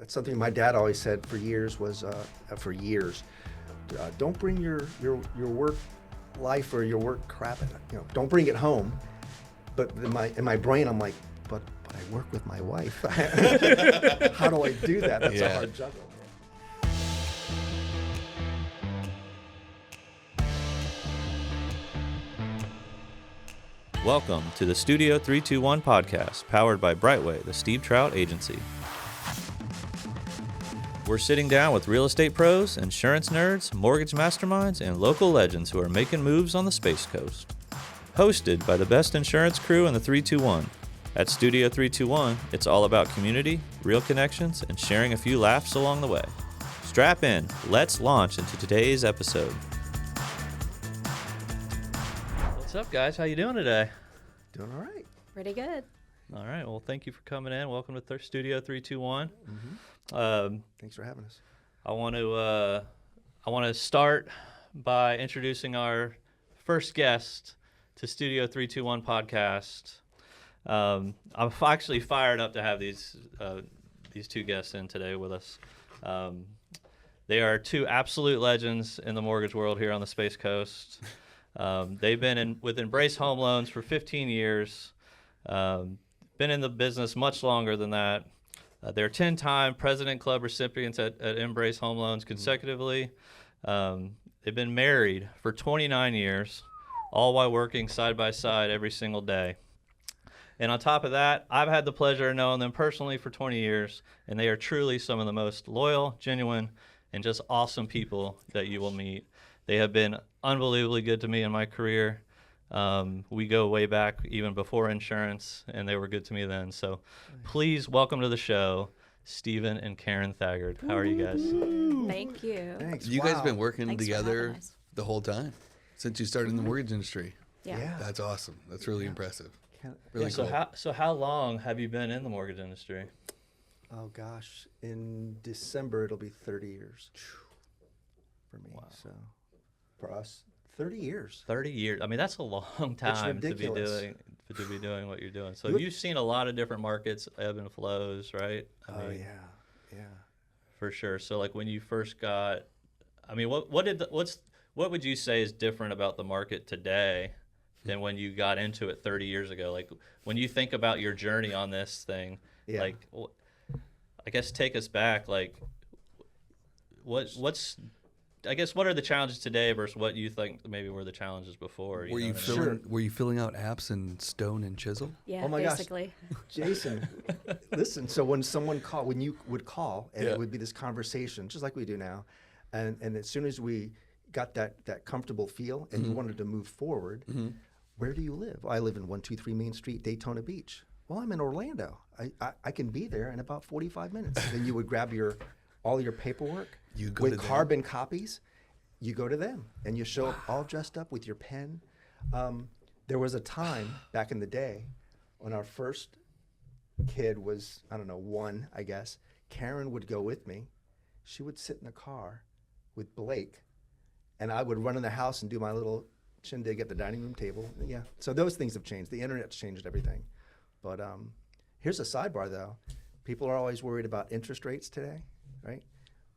something my dad always said for years was, don't bring your work life or your work crap, don't bring it home. But in my brain, I'm like, but I work with my wife. How do I do that? That's a hard juggle. Welcome to the Studio 321 podcast, powered by Brightway, the Steve Trout Agency. We're sitting down with real estate pros, insurance nerds, mortgage masterminds, and local legends who are making moves on the Space Coast. Hosted by the best insurance crew in the 321. At Studio 321, it's all about community, real connections, and sharing a few laughs along the way. Strap in, let's launch into today's episode. What's up, guys? How you doing today? Doing all right. Pretty good. All right. Well, thank you for coming in. Welcome to Studio 321. Thanks for having us. I want to start by introducing our first guest to Studio 321 podcast. I'm actually fired up to have these two guests in today with us. They are two absolute legends in the mortgage world here on the Space Coast. They've been with Embrace Home Loans for 15 years. Been in the business much longer than that. They're 10-time President Club recipients at Embrace Home Loans consecutively. They've been married for 29 years, all while working side by side every single day. And on top of that, I've had the pleasure of knowing them personally for 20 years, and they are truly some of the most loyal, genuine, and just awesome people that you will meet. They have been unbelievably good to me in my career. We go way back even before insurance, and they were good to me then. So please welcome to the show, Stephen and Karen Thaggard. How are you guys? Thank you. Thanks. You guys have been working Thanks for together having us. the whole time since you started in the mortgage industry. Yeah. That's awesome. That's really impressive. Can't- Really cool. So how long have you been in the mortgage industry? Oh gosh, in December it'll be 30 years for me. Wow. So for us, 30 years. 30 years. I mean, that's a long time to be ridiculous. doing what you're doing. So You- you've seen a lot of different markets, ebb and flows, right? I mean, Yeah. for sure. So like when you first got, I mean, what would you say is different about the market today than when you got into it 30 years ago? Like when you think about your journey on this thing, Yeah. like I guess take us back. Like what are the challenges today versus what you think maybe were the challenges before? Were you know what I mean? were you filling out apps in stone and chisel? Yeah, Oh my gosh. basically. Jason, listen, so when you would call, and Yeah. it would be this conversation, just like we do now, and as soon as we got that comfortable feel and you wanted to move forward, where do you live? I live in 123 Main Street, Daytona Beach. Well, I'm in Orlando. I can be there in about 45 minutes. Then you would grab all your paperwork You go with to them. carbon copies. You go to them, and you show up all dressed up with your pen. There was a time back in the day when our first kid was, I don't know, 1, I guess. Karen would go with me. She would sit in the car with Blake, and I would run in the house and do my little shindig at the dining room table. Yeah, so those things have changed. The internet's changed everything. But here's a sidebar, though. People are always worried about interest rates today, right?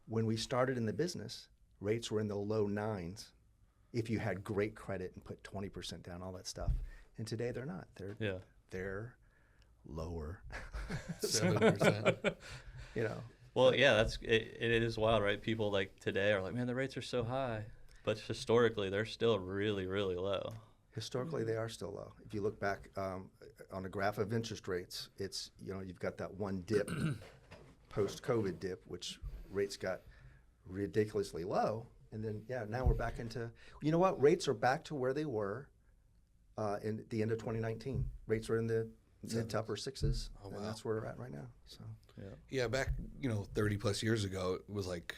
When we started in the business, rates were in the low 9s if you had great credit and put 20% down, all that stuff. And today they're not. They're lower. 7%. You know. Well, yeah, it is wild, right? People like today are like, man, the rates are so high, but historically they're still really, really low. Historically, they are still low. If you look back on a graph of interest rates, it's, you've got that one dip, post-COVID dip, which rates got ridiculously low. And then, now we're back into, you know what? Rates are back to where they were in the end of 2019. Rates were in the mid to upper 6s, and that's where we're at right now. So Yeah, back 30 plus years ago, it was like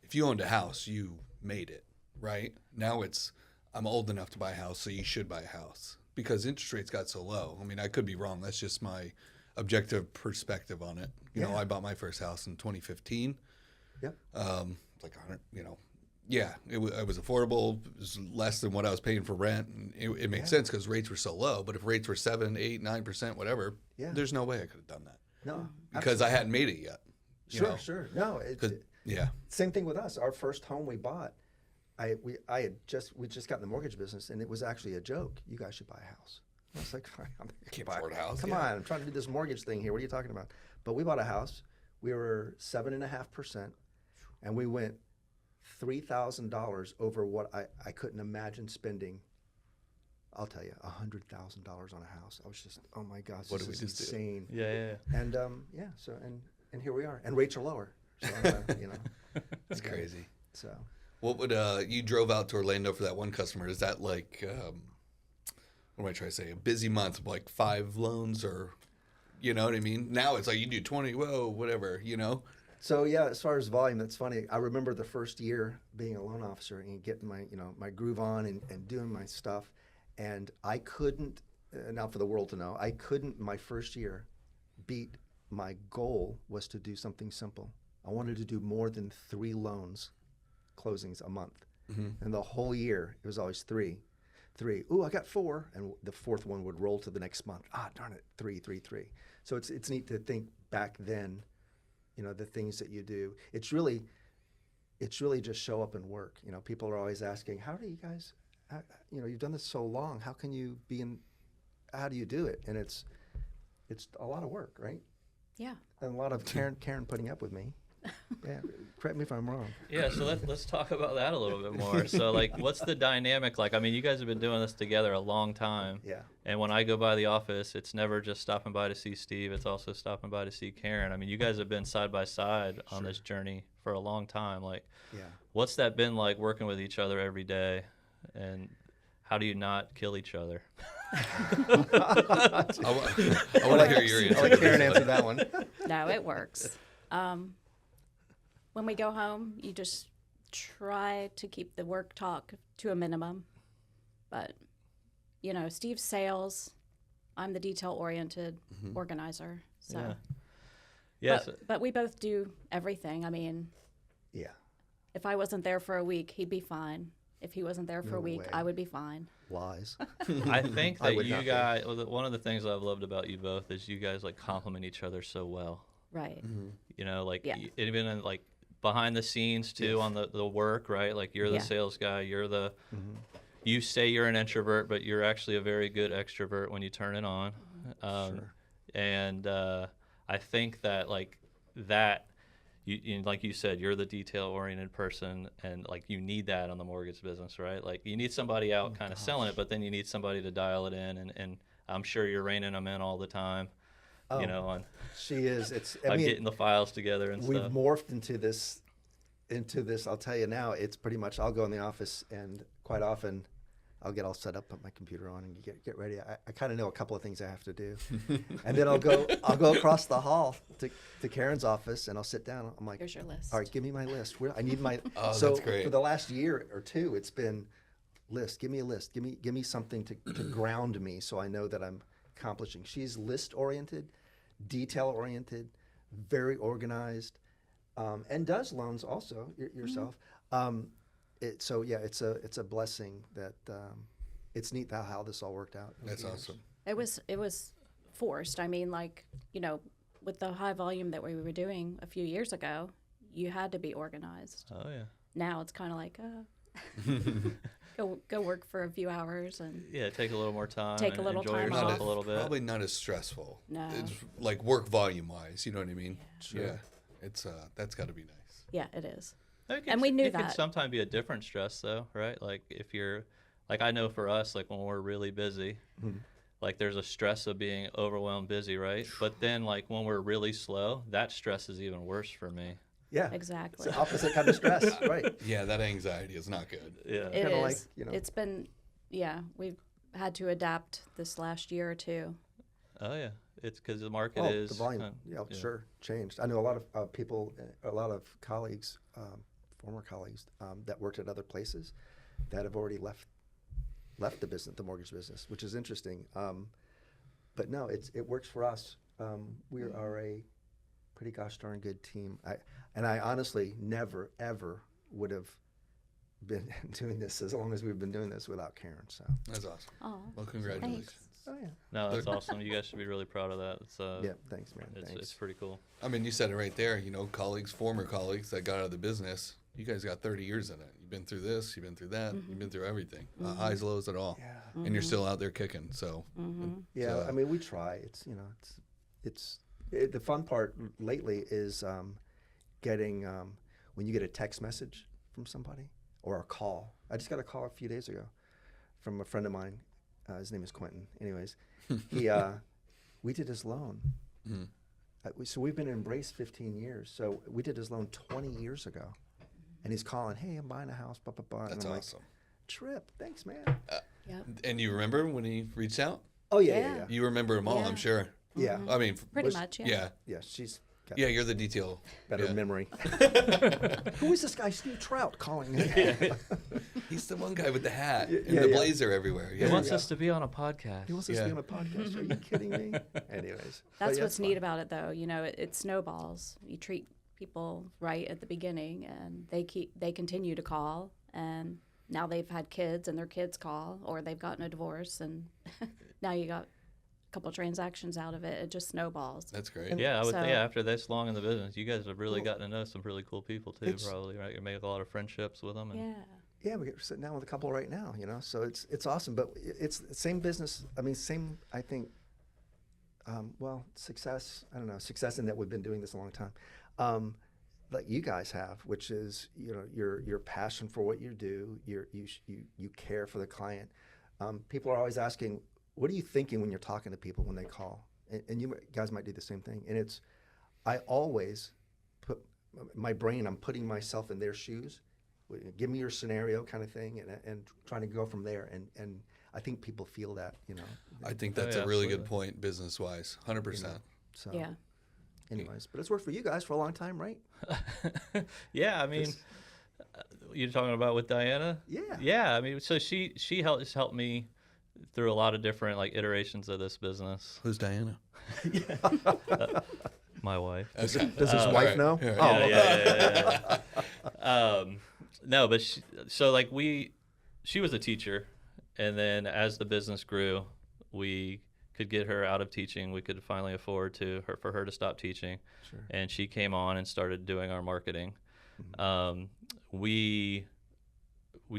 if you owned a house, you made it, right? Now it's I'm old enough to buy a house, so you should buy a house because interest rates got so low. I mean, I could be wrong. That's just my objective perspective on it. You know, I bought my first house in 2015. Yep. Like 100, it was affordable. It was less than what I was paying for rent. And it makes sense because rates were so low. But if rates were 7, 8, 9%, whatever, there's no way I could have done that. No, Because I hadn't made it yet. You Sure, know? sure. No, 'Cause- yeah. same thing with us. Our first home we bought, we just got in the mortgage business, and it was actually a joke. You guys should buy a house. I was like, Can't afford a house. Come yeah. on, I'm trying to do this mortgage thing here. What are you talking about? But we bought a house. We were 7.5%, and we went $3,000 over what I couldn't imagine spending. I'll tell you, $100,000 on a house. I was just, oh my gosh, What this did is we just do? insane. Yeah. And so and here we are, and rates are lower. So It's crazy. So What would you drove out to Orlando for that one customer? Is that like what am I trying to say? A busy month, like 5 loans, or you know what I mean? Now it's like you do 20, whoa, whatever, you know. So yeah, as far as volume, that's funny. I remember the first year being a loan officer and getting my groove on and doing my stuff, and I couldn't. Now for the world to know, I couldn't. My first year, beat my goal was to do something simple. I wanted to do more than 3 loans closings a month, and the whole year it was always 3. Ooh, I got 4, and the 4th one would roll to the next month. Ah, darn it, 3. So it's neat to think back then. The things that you do, it's really just show up and work. People are always asking, how do you guys, you've done this so long, how can you how do you do it? And it's a lot of work, right? Yeah. And a lot of Karen putting up with me. Yeah, correct me if I'm wrong. Yeah, so let's talk about that a little bit more. So, like, what's the dynamic like? I mean, you guys have been doing this together a long time. Yeah. And when I go by the office, it's never just stopping by to see Steve. It's also stopping by to see Karen. I mean, you guys have been side by side on this journey for a long time. Like, Yeah. what's that been like working with each other every day? And how do you not kill each other? I want to hear your answer. I'll let Karen answer that one. No, it works. When we go home, you just try to keep the work talk to a minimum. But, Steve's sales, I'm the detail-oriented organizer. So, Yeah. Yes. but we both do everything. I mean, Yeah. if I wasn't there for a week, he'd be fine. If he wasn't there for No a week, way. I would be fine. Lies. I think I that would you not be. guys, one of the things I've loved about you both is you guys like complement each other so well. Right. Like even in, like behind the scenes too, on the work, right? Like you're the Yeah. sales guy, you're the, you say you're an introvert, but you're actually a very good extrovert when you turn it on. Sure. And I think that like that, like you said, you're the detail-oriented person, and like you need that on the mortgage business, right? Like you need somebody out kind of selling it, but then you need somebody to dial it in, and I'm sure you're reining them in all the time, on She is. It's. getting the files together and We've stuff. morphed into this. I'll tell you now. It's pretty much. I'll go in the office, and quite often, I'll get all set up, put my computer on, and get ready. I kind of know a couple of things I have to do, and then I'll go across the hall to Karen's office, and I'll sit down. I'm like, Here's your list. all right, give me my list. I need my. Oh, so that's great. for the last year or two, it's been list. Give me a list. Give me something to ground me, so I know that I'm accomplishing. She's list oriented, detail oriented, very organized, and does loans also yourself. It's a blessing that it's neat how this all worked out. over That's the years. awesome. It was forced. I mean, with the high volume that we were doing a few years ago, you had to be organized. Oh yeah. Now it's kind of like, go work for a few hours and Yeah, take a little more time. Take a and little enjoy time yourself off. a little bit. Probably not as stressful. No. It's like work volume wise, you know what I mean? Sure. Yeah. It's that's got to be nice. yeah, it is. And we knew it could that. sometimes be a different stress though, right? Like if you're, like I know for us, like when we're really busy, like there's a stress of being overwhelmed busy, right? But then like when we're really slow, that stress is even worse for me. Yeah, Exactly. it's the opposite kind of stress, right? Yeah, that anxiety is not good. Yeah. It Kinda is. like, It's been, we've had to adapt this last year or two. Oh yeah. It's because the market Oh, is. the volume, sure, changed. I know a lot of people, a lot of colleagues, former colleagues that worked at other places that have already left the business, the mortgage business, which is interesting. But no, it works for us. We are a pretty gosh darn good team. I honestly never ever would have been doing this as long as we've been doing this without Karen. So Oh. That's awesome. Well, congratulations. Thanks. Oh yeah. No, that's awesome. You guys should be really proud of that. It's Yeah. Thanks, man. it's Thanks. pretty cool. I mean, you said it right there. You know, colleagues, former colleagues that got out of the business. You guys got 30 years in it. You've been through this. You've been through that. You've been through everything. Highs, lows, at all. Yeah. And you're still out there kicking. So Yeah. So- I mean, we try. It's the fun part lately is getting when you get a text message from somebody or a call. I just got a call a few days ago from a friend of mine. His name is Quentin. Anyways, we did his loan. So we've been in Embrace 15 years. So we did his loan 20 years ago. And he's calling, hey, I'm buying a house, blah, blah, blah. that's and I'm awesome. like, Trip, thanks, man. Yep. And you remember when he reached out? Oh, yeah, Yeah. yeah. You remember them all, Yeah. I'm sure. Yeah, I mean, Pretty Was- much, yeah. yeah. yeah, she's got Yeah, you're the detail. better yeah. memory. Who is this guy, Steve Trout, calling? He's the one guy with the hat and yeah, the yeah. blazer everywhere. He Yeah. wants us to be on a podcast. He wants us to be on a podcast. Are you kidding me? Anyways. but That's yeah, what's it's neat fun. about it, though. You know, it snowballs. You treat people right at the beginning, and they continue to call, and now they've had kids, and their kids call, or they've gotten a divorce, and now you got a couple transactions out of it. It just snowballs. That's great. Yeah, I would. So- After this long in the business, you guys have really Well, gotten to know some really cool people too. it's- Probably, right? You make a lot of friendships with them. And Yeah. Yeah, we're sitting down with a couple right now, so it's awesome. But it's the same business. I mean, same, I think, success, I don't know, success in that we've been doing this a long time. Like you guys have, which is, your passion for what you do, you care for the client. People are always asking, what are you thinking when you're talking to people when they call? And you guys might do the same thing. And I always put my brain, I'm putting myself in their shoes. Give me your scenario kind of thing, and trying to go from there. And I think people feel that, I think Oh, that's yeah, a really absolutely. good point business wise. 100%. So, Yeah. anyways, but it's worked for you guys for a long time, right? yeah, I mean, you're talking about with Diana. Yeah. Yeah, I mean, so she helped me through a lot of different like iterations of this business. Who's Diana? My wife. Does his all wife right, know? all right. Oh, Yeah. No, but she was a teacher, and then as the business grew, we could get her out of teaching. We could finally afford for her to stop teaching, Sure. and she came on and started doing our marketing. Mm-hmm. We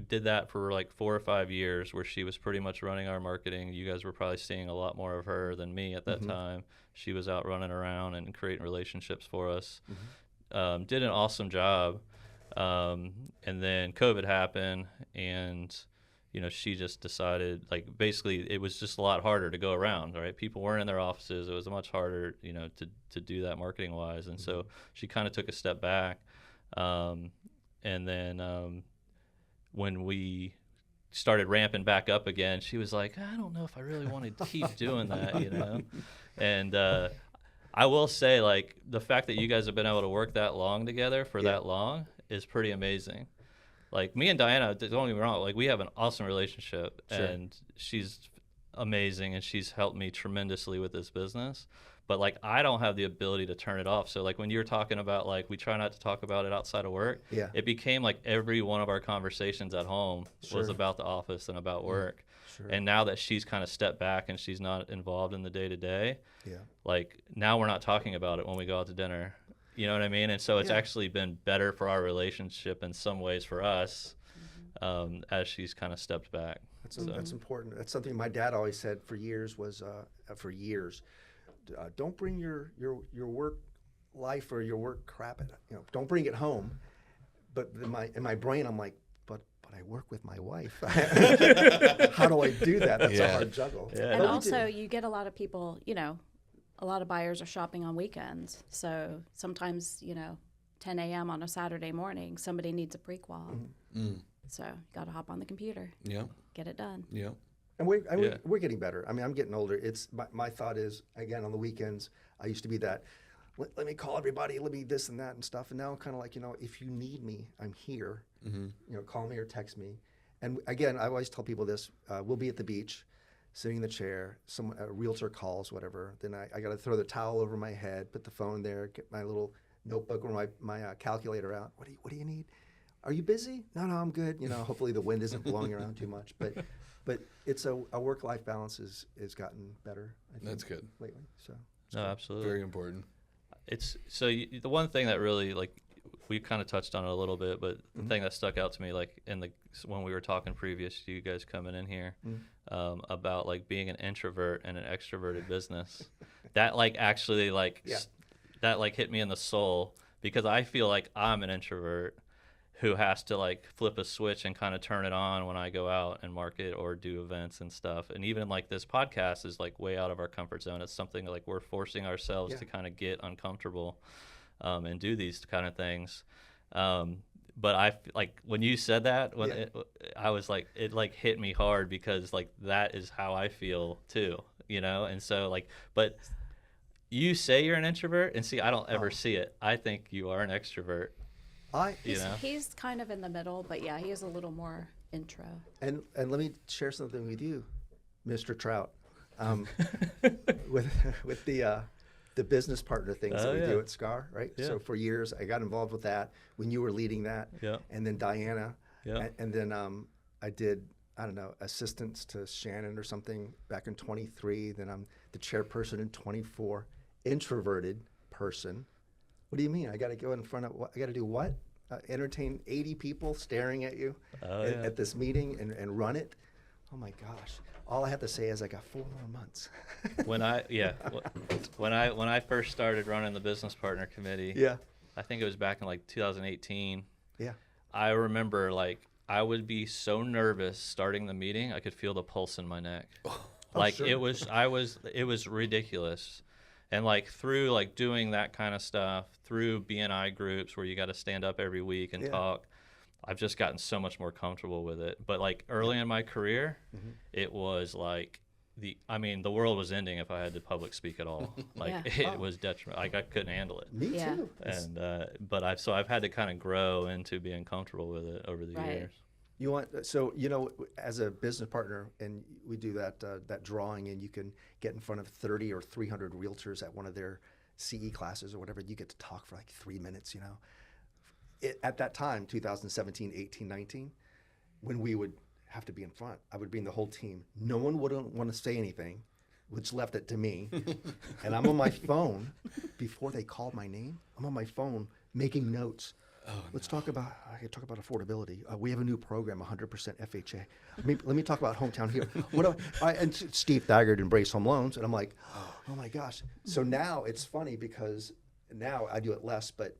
did that for like 4 or 5 years, where she was pretty much running our marketing. You guys were probably seeing a lot more of her than me at that Mm-hmm. time. She was out running around and creating relationships for us. Mm-hmm. Did an awesome job. And then COVID happened, and she just decided, like, basically it was just a lot harder to go around, right? People weren't in their offices. It was much harder, to do that marketing wise. And so she kind of took a step back. And then when we started ramping back up again, she was like, I don't know if I really want to keep doing that, And I will say, like, the fact that you guys have been able to work that long together for that long is pretty amazing. Like, me and Diana, don't get me wrong, like, we have an awesome relationship, Sure. and she's amazing, and she's helped me tremendously with this business. But, like, I don't have the ability to turn it off. So, like, when you were talking about, like, we try not to talk about it outside of work, Yeah. it became like every one of our conversations at home was Sure. about the office and about work. Sure. And now that she's kind of stepped back and she's not involved in the day-to-day, Yeah. like, now we're not talking about it when we go out to dinner. You know what I mean? And so it's Yeah. actually been better for our relationship in some ways for us, as she's kind of stepped back. That's important. That's something my dad always said for years don't bring your work life or your work crap, don't bring it home. But in my brain, I'm like, but I work with my wife. How do I do that? That's a Yeah. hard juggle. Yeah. And But we also, do. you get a lot of people, a lot of buyers are shopping on weekends. So sometimes, 10 a.m. on a Saturday morning, somebody needs a pre-qual. So you got to hop on the computer, Yeah. get it done. Yeah. And Yeah. we're getting better. I mean, I'm getting older. It's my thought is, again, on the weekends, I used to be that, let me call everybody, let me this and that and stuff. And now I'm kind of like, if you need me, I'm here. Call me or text me. And again, I always tell people this, we'll be at the beach, sitting in the chair, a realtor calls, whatever. Then I got to throw the towel over my head, put the phone there, get my little notebook or my calculator out. What do you need? Are you busy? No, I'm good. Hopefully the wind isn't blowing around too much. But it's a work-life balance has gotten better, I think. That's good. Lately. So No, absolutely. Very important. It's so the one thing that really like we kind of touched on it a little bit, but the thing that stuck out to me like when we were talking previous to you guys coming in here about like being an introvert and an extroverted business, that like actually like that like hit me in the soul, because I feel like I'm an introvert who has to like flip a switch and kind of turn it on when I go out and market or do events and stuff. And even like this podcast is like way out of our comfort zone. It's something like we're forcing ourselves to kind of get uncomfortable and do these kind of things. But I like when you said that, I was like, it like hit me hard, because like that is how I feel too, And so like, but you say you're an introvert, and see, I don't ever see it. I think you are an extrovert. He's kind of in the middle, but yeah, he is a little more intro. And let me share something with you, Mr. Trout, with the business partner things that we do at SCAR, right? Yeah. So for years I got involved with that when you were leading that, and then Diana, and then I did, I don't know, assistance to Shannon or something back in 23. Then I'm the chairperson in 24. Introverted person. What do you mean? I got to go in front of what? I got to do what? Entertain 80 people staring at you at this meeting and run it? Oh my gosh! All I have to say is I got 4 more months. when I first started running the business partner committee, I think it was back in like 2018. Yeah. I remember like I would be so nervous starting the meeting, I could feel the pulse in my neck. Sure. it was ridiculous. And like through like doing that kind of stuff, through BNI groups where you got to stand up every week and talk, I've just gotten so much more comfortable with it. But like early in my career, it was like the world was ending if I had to public speak at all. Like it was detrimental. Like I couldn't handle it. Me too. And but I've had to kind of grow into being comfortable with it over the years. You want as a business partner, and we do that drawing, and you can get in front of 30 or 300 realtors at one of their CE classes or whatever. You get to talk for like 3 minutes. At that time, 2017, 18, 19, when we would have to be in front, I would be in the whole team. No one wouldn't want to say anything, which left it to me. And I'm on my phone before they called my name. I'm on my phone making notes. Let's talk about. I can talk about affordability. We have a new program, 100% FHA. Let me talk about hometown here. And Steve Thaggard embraced home loans, and I'm like, oh my gosh. So now it's funny because now I do it less, but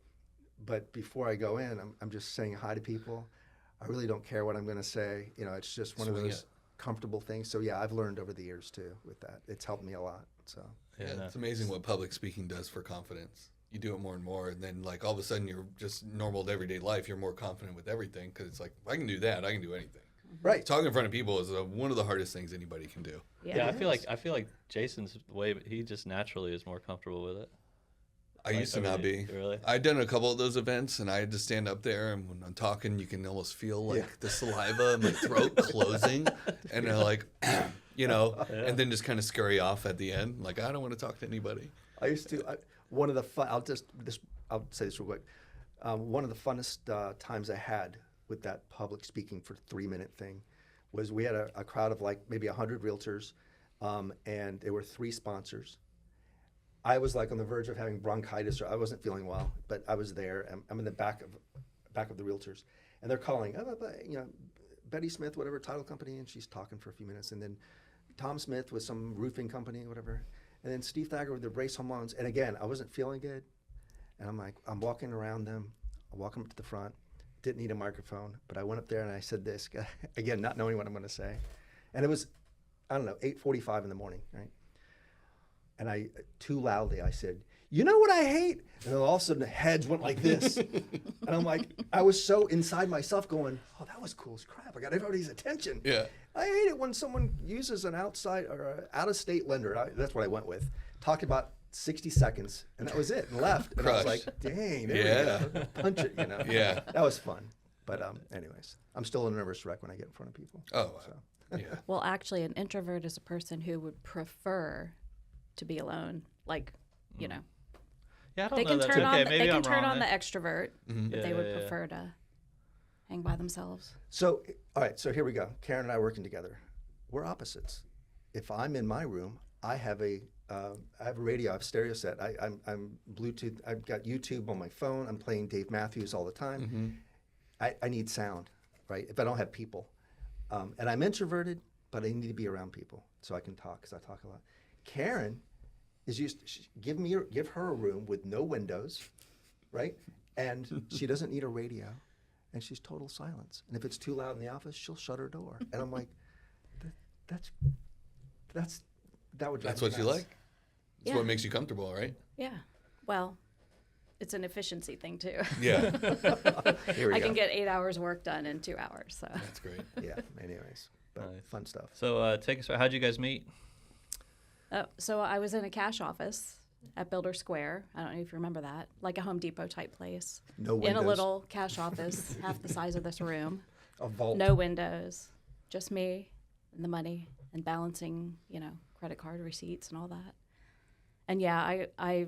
before I go in, I'm just saying hi to people. I really don't care what I'm going to say. It's just one of those comfortable things. So yeah, I've learned over the years too with that. It's helped me a lot. So it's amazing what public speaking does for confidence. You do it more and more, and then like all of a sudden you're just normal to everyday life. You're more confident with everything because it's like, if I can do that, I can do anything. Right. Talking in front of people is one of the hardest things anybody can do. Yeah, I feel like Jason's way, he just naturally is more comfortable with it. I used to not be. Really? I'd done a couple of those events, and I had to stand up there, and when I'm talking, you can almost feel like the saliva in my throat closing, and they're like, and then just kind of scurry off at the end. Like, I don't want to talk to anybody. I used to. One of the fun. I'll say this real quick. One of the funnest times I had with that public speaking for 3-minute thing was we had a crowd of like maybe 100 realtors, and there were 3 sponsors. I was like on the verge of having bronchitis, or I wasn't feeling well, but I was there. I'm in the back of the realtors, and they're calling, Betty Smith, whatever title company, and she's talking for a few minutes, and then Tom Smith with some roofing company, whatever, and then Steve Thaggard with the Brace Home Loans. And again, I wasn't feeling good, and I'm walking around them, I'm walking up to the front, didn't need a microphone, but I went up there and I said this, again, not knowing what I'm going to say, and it was, 8:45 in the morning, right? And I, too loudly, I said, "You know what I hate?" And then all of a sudden the heads went like this. And I'm like, I was so inside myself going, oh, that was cool as crap. I got everybody's attention. Yeah. I hate it when someone uses an outside or an out-of-state lender. That's what I went with. Talked about 60 seconds, and that was it, and left. And I was like, dang, there we go. Punch it, Yeah. That was fun. But anyways, I'm still a nervous wreck when I get in front of people. Oh, so. yeah. Well, actually, an introvert is a person who would prefer to be alone. Like, Yeah, I don't they know can that's turn okay. on Maybe they I'm can turn wrong on the there. extrovert, but they would prefer to. hang by themselves. So, all right, so here we go. Karen and I working together. We're opposites. If I'm in my room, I have a radio, I have a stereo set. I'm Bluetooth. I've got YouTube on my phone. I'm playing Dave Matthews all the time. I need sound, right? If I don't have people. And I'm introverted, but I need to be around people so I can talk, because I talk a lot. Karen is give her a room with no windows, right? And she doesn't need a radio, and she's total silence. And if it's too loud in the office, she'll shut her door. And I'm like, that would drive That's me what you nuts. like. That's Yeah. what makes you comfortable, right? Yeah. Well, it's an efficiency thing too. Yeah. Here we I go. can get 8 hours work done in 2 hours. So That's great. Yeah. Anyways, but Nice. fun stuff. So take us. How'd you guys meet? so I was in a cash office at Builder Square. I don't know if you remember that, like a Home Depot type place. No In windows. a little cash office, half the size of this room. A vault. No windows, just me and the money and balancing, credit card receipts and all that. And yeah, I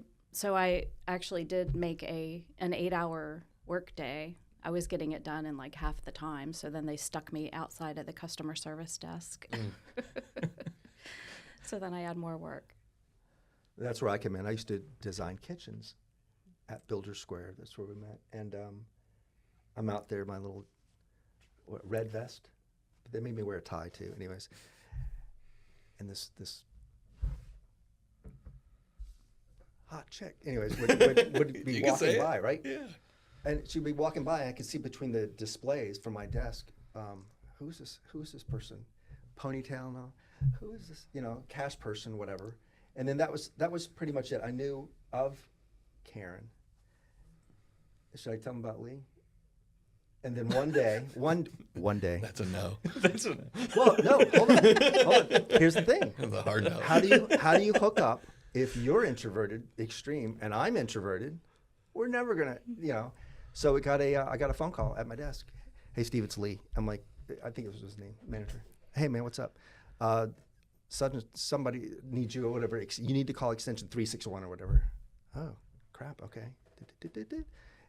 actually did make an 8-hour work day. I was getting it done in like half the time. So then they stuck me outside of the customer service desk. So then I had more work. That's where I came in. I used to design kitchens at Builder Square. That's where we met. And I'm out there in my little red vest. But they made me wear a tie too. Anyways, and this hot chick, anyways, would be You can say walking it. by, right? Yeah. And she'd be walking by, and I could see between the displays from my desk, who's this person? Ponytail and all. Who is this? Cash person, whatever. And then that was pretty much it. I knew of Karen. Should I tell them about Lee? And then one day, That's a no. well, no, hold on. Here's the thing. That's a hard no. How do you hook up if you're introverted, extreme, and I'm introverted? We're never gonna, So I got a phone call at my desk. Hey, Steve, it's Lee. I'm like, I think it was his name, manager. Hey, man, what's up? Somebody needs you or whatever. You need to call extension 361 or whatever. Oh, crap. Okay.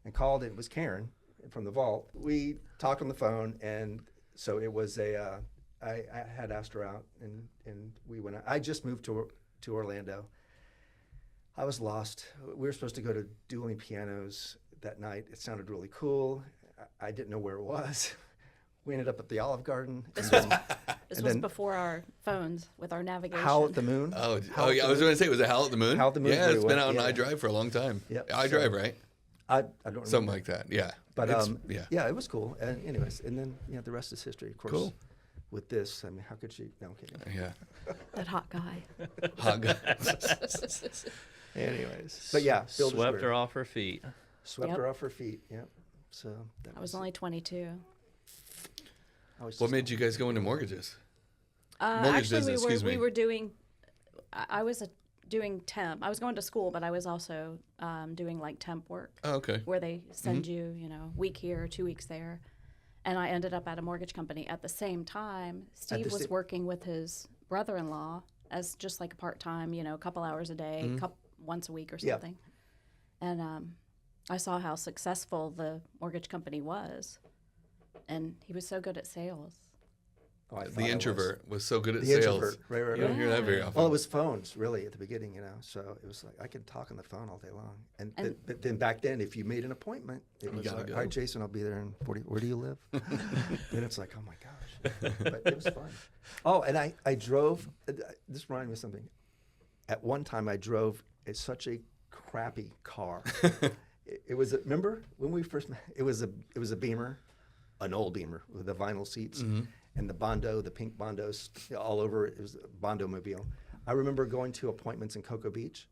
And called. It was Karen from the vault. We talked on the phone, and so it was I had asked her out, and we went out. I just moved to Orlando. I was lost. We were supposed to go to dueling pianos that night. It sounded really cool. I didn't know where it was. We ended up at the Olive Garden. This and was then this and was then before our phones with our navigation. Howl at the Moon. Oh, Howl at yeah. the I was Moon. going to say, was it Howl at the Moon? Howl at the Moon is Yeah, where it's we been went, out on yeah. iDrive for a long time. Yep, iDrive, so- right? I don't remember. Something like that. Yeah. But It's- yeah, it was cool. And anyways, and then the rest is history. Of course, Cool. with this, I mean, how could she? No, I'm kidding. Yeah. That hot guy. Hot guy. Anyways, but yeah, Builder Swept Square. her off her feet. Swept Yep. her off her feet. Yep. So that I was only 22. I was What just- made you guys go into mortgages? Mortgage Actually, business, excuse we me. were doing. I was doing temp. I was going to school, but I was also doing like temp work Oh, okay. where they send you, week here, 2 weeks there. And I ended up at a mortgage company at the same time. Steve the was sa- working with his brother-in-law as just like a part-time, a couple hours a day, once a week or Yeah. something. And I saw how successful the mortgage company was, and he was so good at sales. Oh, I thought The I was. introvert was so good at The sales. introvert. Right. You don't hear that very often. Well, it was phones really at the beginning, So it was like I could talk on the phone all day long. And but then back then, if you made an appointment, it was gotta like, go. all right, Jason, I'll be there in 40. Where do you live? Then it's like, oh my gosh, but it was fun. Oh, and I drove. This reminded me of something. At one time, I drove such a crappy car. It was remember when we first met? It was a Beamer, an old Beamer with the vinyl seats. And the Bondo, the pink Bondos all over it. It was a Bondo mobile. I remember going to appointments in Cocoa Beach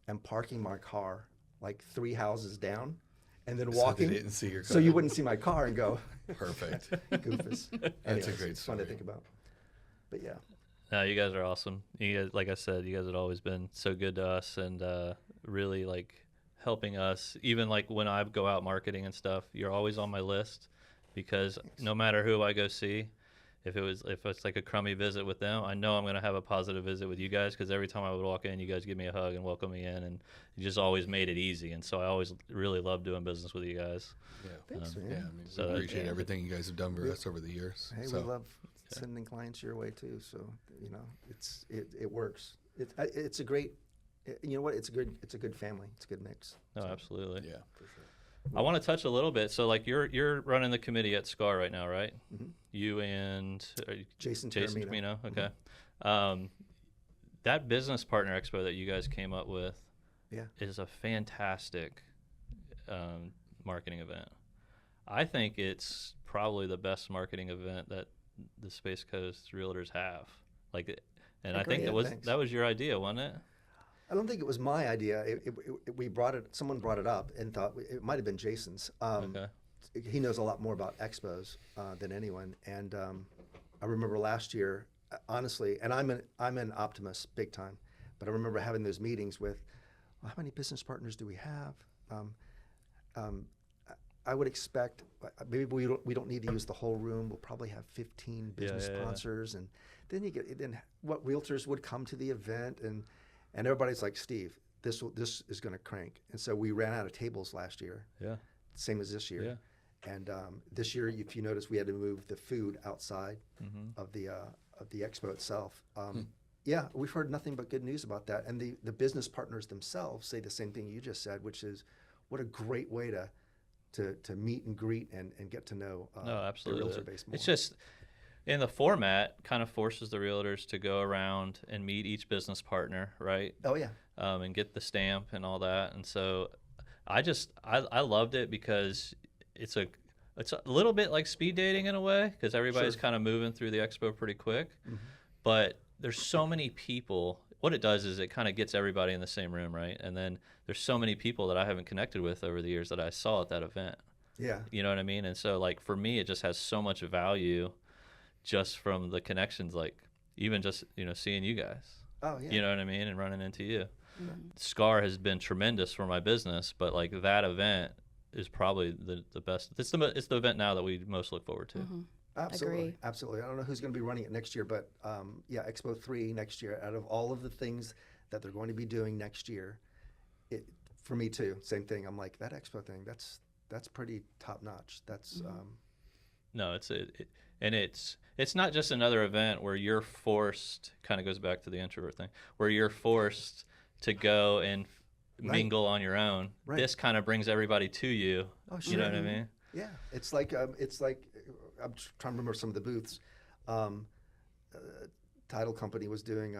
and parking my car like 3 houses down and then So walking. they didn't see your So car. you wouldn't see my car and go, Perfect. goofus. Anyways, great it's fun to story. think about. But yeah. No, you guys are awesome. You guys, like I said, you guys have always been so good to us and really like helping us. Even like when I go out marketing and stuff, you're always on my list because no matter who I go see, if it's like a crummy visit with them, I know I'm going to have a positive visit with you guys, because every time I would walk in, you guys give me a hug and welcome me in, and you just always made it easy. And so I always really love doing business with you guys. Yeah. Thanks, man. Yeah, I mean, So we appreciate yeah. everything you guys have done for us over the years. Hey, So, we love sending clients your way too. So it works. It's a great. You know what? It's a good family. It's a good mix. No, absolutely. yeah, for sure. I want to touch a little bit. So like you're running the committee at SCAR right now, right? Mhm. You and Jason Jason Taramino. Termino. Okay. That business partner expo that you guys came up with Yeah. is a fantastic marketing event. I think it's probably the best marketing event that the Space Coast Realtors have. Like, and I think Agree. that Thanks. was your idea, wasn't it? I don't think it was my idea. We brought it. Someone brought it up and thought it might have been Jason's. Okay. He knows a lot more about expos than anyone. And I remember last year, honestly, and I'm an optimist big time, but I remember having those meetings with, well, how many business partners do we have? I would expect maybe we don't need to use the whole room. We'll probably have 15 business yeah. sponsors, and then what realtors would come to the event, and everybody's like, Steve, this is going to crank. And so we ran out of tables last year, Yeah. same as this year. Yeah. And this year, if you notice, we had to move the food outside Mm-hmm. of the expo itself. Yeah, we've heard nothing but good news about that. And the business partners themselves say the same thing you just said, which is, what a great way to meet and greet and get to know No, the absolutely. realtor base more. It's just, in the format, kind of forces the realtors to go around and meet each business partner, right? Oh yeah. And get the stamp and all that. And so I loved it because it's a little bit like speed dating in a way, because everybody's Sure. kind of moving through the expo pretty quick. Mhm. But there's so many people. What it does is it kind of gets everybody in the same room, right? And then there's so many people that I haven't connected with over the years that I saw at that event. Yeah. You know what I mean? And so, like, for me, it just has so much value just from the connections, like even just, seeing you guys. Oh yeah. You know what I mean? And running into you. Mhm. SCAR has been tremendous for my business, but like that event is probably the best. It's the event now that we most look forward to. Mhm. Absolutely. Agree. Absolutely. I don't know who's going to be running it next year, but yeah, Expo 3 next year, out of all of the things that they're going to be doing next year, for me too, same thing. I'm like, that Expo thing, that's pretty top notch. That's No, it's not just another event where you're forced, kind of goes back to the introvert thing, where you're forced to go and Right. mingle on your own. Right. This kind of brings everybody to you. Oh, You know what I sure. mean? Yeah, it's like I'm trying to remember some of the booths. Title company was doing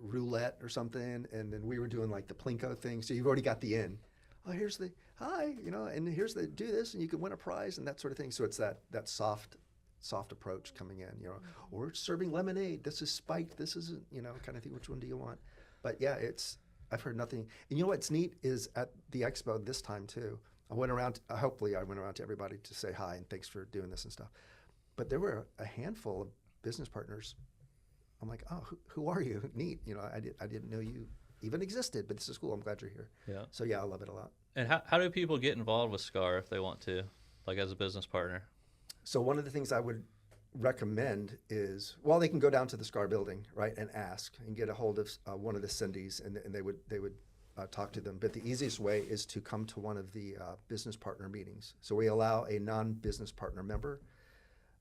roulette or something, and then we were doing like the Plinko thing. So you've already got the in. Oh, here's the hi, and here's the do this, and you can win a prize and that sort of thing. So it's that soft approach coming in. Or serving lemonade. This is spiked. This isn't. Kind of thing. Which one do you want? But yeah, I've heard nothing. And you know what's neat is at the expo this time too. I went around. Hopefully, I went around to everybody to say hi and thanks for doing this and stuff. But there were a handful of business partners. I'm like, oh, who are you? Neat. I didn't know you even existed, but this is cool. I'm glad you're here. Yeah. So yeah, I love it a lot. And how do people get involved with SCAR if they want to, like as a business partner? So one of the things I would recommend is, well, they can go down to the SCAR building, right, and ask and get a hold of one of the Cindy's, and they would talk to them. But the easiest way is to come to one of the business partner meetings. So we allow a non-business partner member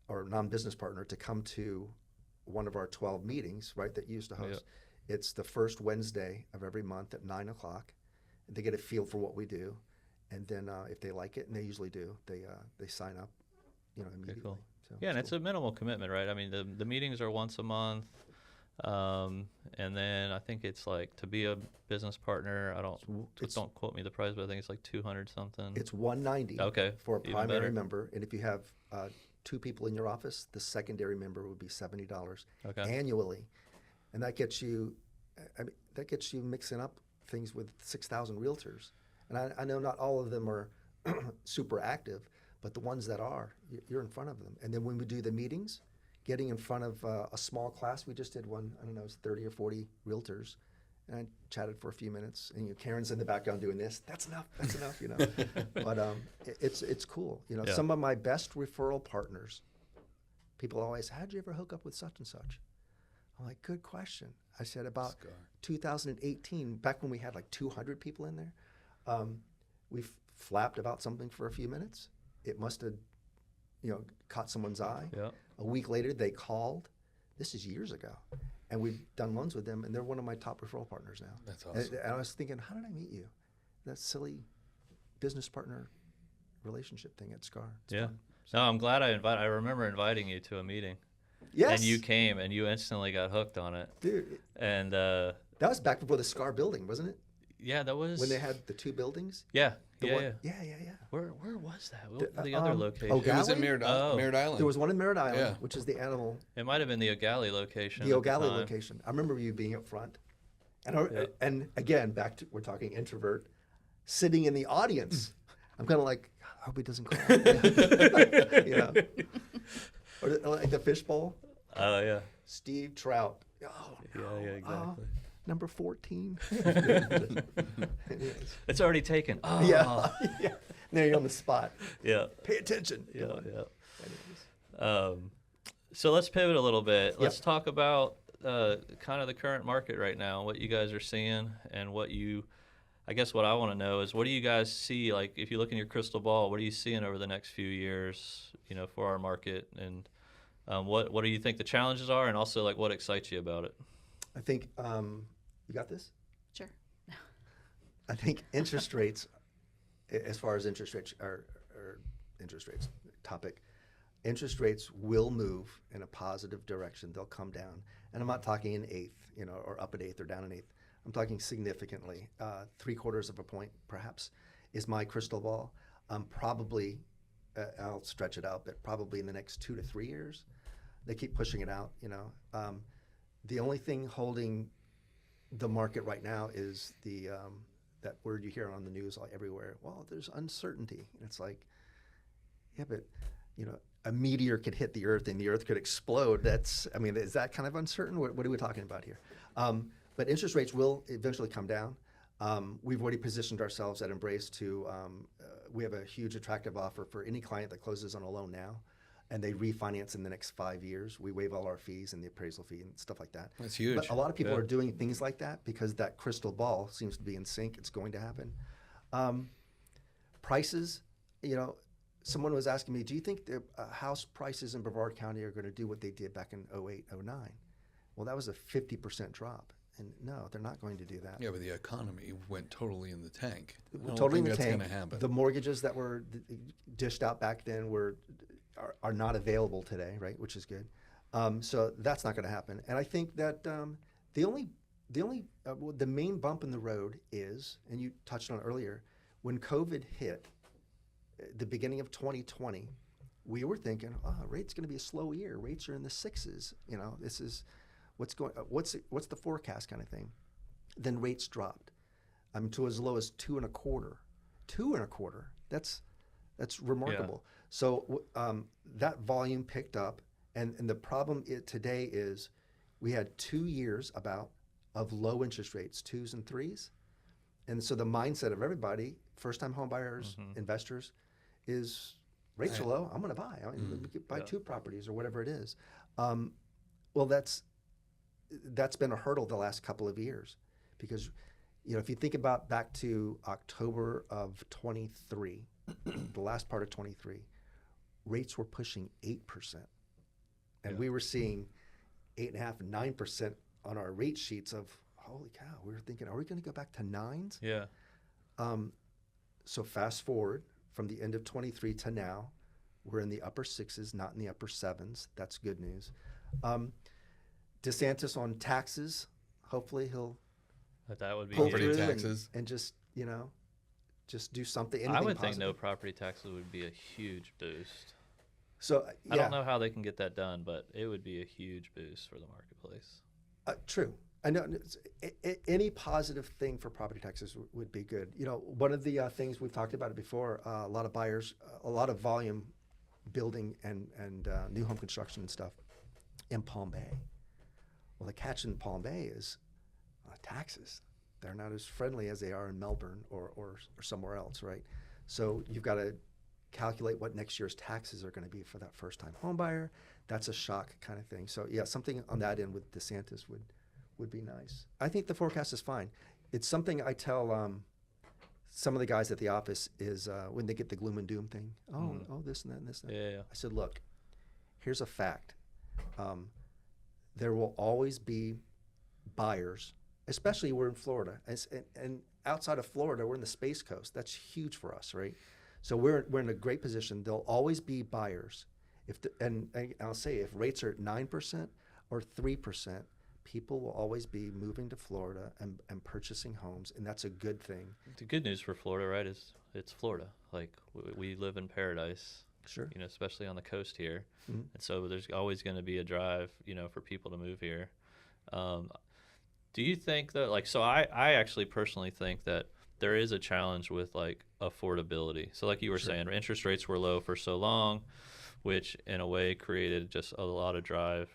or non-business partner to come to one of our 12 meetings, right, that you used to host. Yep. It's the first Wednesday of every month at 9 o'clock. And they get a feel for what we do. And then if they like it, and they usually do, they sign up, immediately. cool. So Yeah, and it's cool. a minimal commitment, right? I mean, the meetings are once a month. And then I think it's like, to be a business partner, don't quote me the price, but I think it's like 200 something. It's $190 Okay, for a even primary better. member, and if you have 2 people in your office, the secondary member would be $70 Okay. annually, and that gets you mixing up things with 6,000 realtors. And I know not all of them are super active, but the ones that are, you're in front of them. And then when we do the meetings, getting in front of a small class, we just did one, I don't know, it was 30 or 40 realtors. And I chatted for a few minutes, and Karen's in the background doing this. That's enough. But it's cool. Yeah. Some of my best referral partners People always, how'd you ever hook up with such and such? I'm like, good question. I said about Scar. 2018, back when we had like 200 people in there, we flapped about something for a few minutes. It must have, caught someone's eye. Yeah. A week later, they called. This is years ago. And we've done loans with them, and they're one of my top referral partners now. That's awesome. And I was thinking, how did I meet you? That silly business partner relationship thing at SCAR. It's Yeah. fun. No, I'm glad I remember inviting you to a meeting. Yes. And you came and you instantly got hooked on it. Dude, And that was back before the SCAR building, wasn't it? yeah, that was When they had the 2 buildings? Yeah. The Yeah, one, yeah. yeah. Where was that? What The, were the other um, location? O'Galley? It was in Merritt, Oh. Merritt Island. There was one in Merritt Island, Yeah. which is the animal, It might have been the O'Galley location. the at the O'Galley time. location. I remember you being up front. And, Yeah. and again, we're talking introvert, sitting in the audience. I'm kind of like, I hope he doesn't call. Or like the fishbowl. Oh yeah. Steve Trout. Oh, no. Yeah, exactly. Number 14. Anyways. It's already taken. Oh. Yeah. Yeah. There you're on the spot. Yeah. Pay attention. Yeah. Come on. Yeah. Anyways. So let's pivot a little bit. Yep. Let's talk about kind of the current market right now, what you guys are seeing, and I guess what I want to know is, what do you guys see? Like, if you look in your crystal ball, what are you seeing over the next few years, for our market, and what do you think the challenges are, and also like what excites you about it? I think, you got this? Sure. I think interest rates, as far as interest rates or interest rates topic, interest rates will move in a positive direction. They'll come down. And I'm not talking an eighth, or up an eighth or down an eighth. I'm talking significantly. 3/4 of a point, perhaps, is my crystal ball. Probably, I'll stretch it out, but probably in the next 2 to 3 years. They keep pushing it out, The only thing holding the market right now is that word you hear on the news everywhere. Well, there's uncertainty. And it's like, yeah, but, a meteor could hit the earth and the earth could explode. Is that kind of uncertain? What are we talking about here? But interest rates will eventually come down. We've already positioned ourselves at Embrace to, we have a huge attractive offer for any client that closes on a loan now, and they refinance in the next 5 years. We waive all our fees and the appraisal fee and stuff like that. That's huge. But a lot of people Yeah. are doing things like that because that crystal ball seems to be in sync. It's going to happen. Prices, someone was asking me, do you think the house prices in Brevard County are going to do what they did back in 08, 09? Well, that was a 50% drop. And no, they're not going to do that. Yeah, but the economy went totally in the tank. I don't Totally in think the that's tank. gonna happen. The mortgages that were dished out back then are not available today, right? Which is good. So that's not going to happen. And I think that the main bump in the road is, and you touched on it earlier, when COVID hit, the beginning of 2020, we were thinking, rate's going to be a slow year. Rates are in the 6s. This is what's the forecast kind of thing. Then rates dropped, to as low as 2.25. 2.25. That's remarkable. Yeah. So that volume picked up, and the problem today is we had 2 years of low interest rates, 2s and 3s, and so the mindset of everybody, first-time home buyers, investors, is rates are low. I'm going to buy. We could buy 2 properties or whatever it is. Well, that's been a hurdle the last couple of years, because if you think about back to October of 23, the last part of 23, rates were pushing 8%, and we were seeing 8.5% and 9% on our rate sheets of, holy cow, we were thinking, are we going to go back to 9s? Yeah. So fast forward from the end of 23 to now, we're in the upper 6s, not in the upper 7s. That's good news. DeSantis on taxes, hopefully he'll That would be pull huge. Property through taxes. and just do something. I Anything would think positive. no property taxes would be a huge boost. So I don't know how they can get that done, but it would be a huge boost for the marketplace. True. I know any positive thing for property taxes would be good. One of the things we've talked about it before, a lot of buyers, a lot of volume building and new home construction and stuff in Palm Bay. Well, the catch in Palm Bay is taxes. They're not as friendly as they are in Melbourne or somewhere else, right? So you've got to calculate what next year's taxes are going to be for that first-time home buyer. That's a shock kind of thing. So yeah, something on that end with DeSantis would be nice. I think the forecast is fine. It's something I tell some of the guys at the office is when they get the gloom and doom thing. Oh, this and that and this and that. Yeah. I said, look, here's a fact. There will always be buyers, especially we're in Florida, and outside of Florida, we're in the Space Coast. That's huge for us, right? So we're in a great position. There'll always be buyers. And I'll say, if rates are at 9% or 3%, people will always be moving to Florida and purchasing homes, and that's a good thing. The good news for Florida, right, is it's Florida. Like, we live in paradise. Sure. You know, especially on the coast here. Mm-hmm. And so there's always going to be a drive, you know, for people to move here. Do you think that, like, so I actually personally think that there is a challenge with, like, affordability. So like you were saying, interest rates were low for so long, which in a way created just a lot of drive,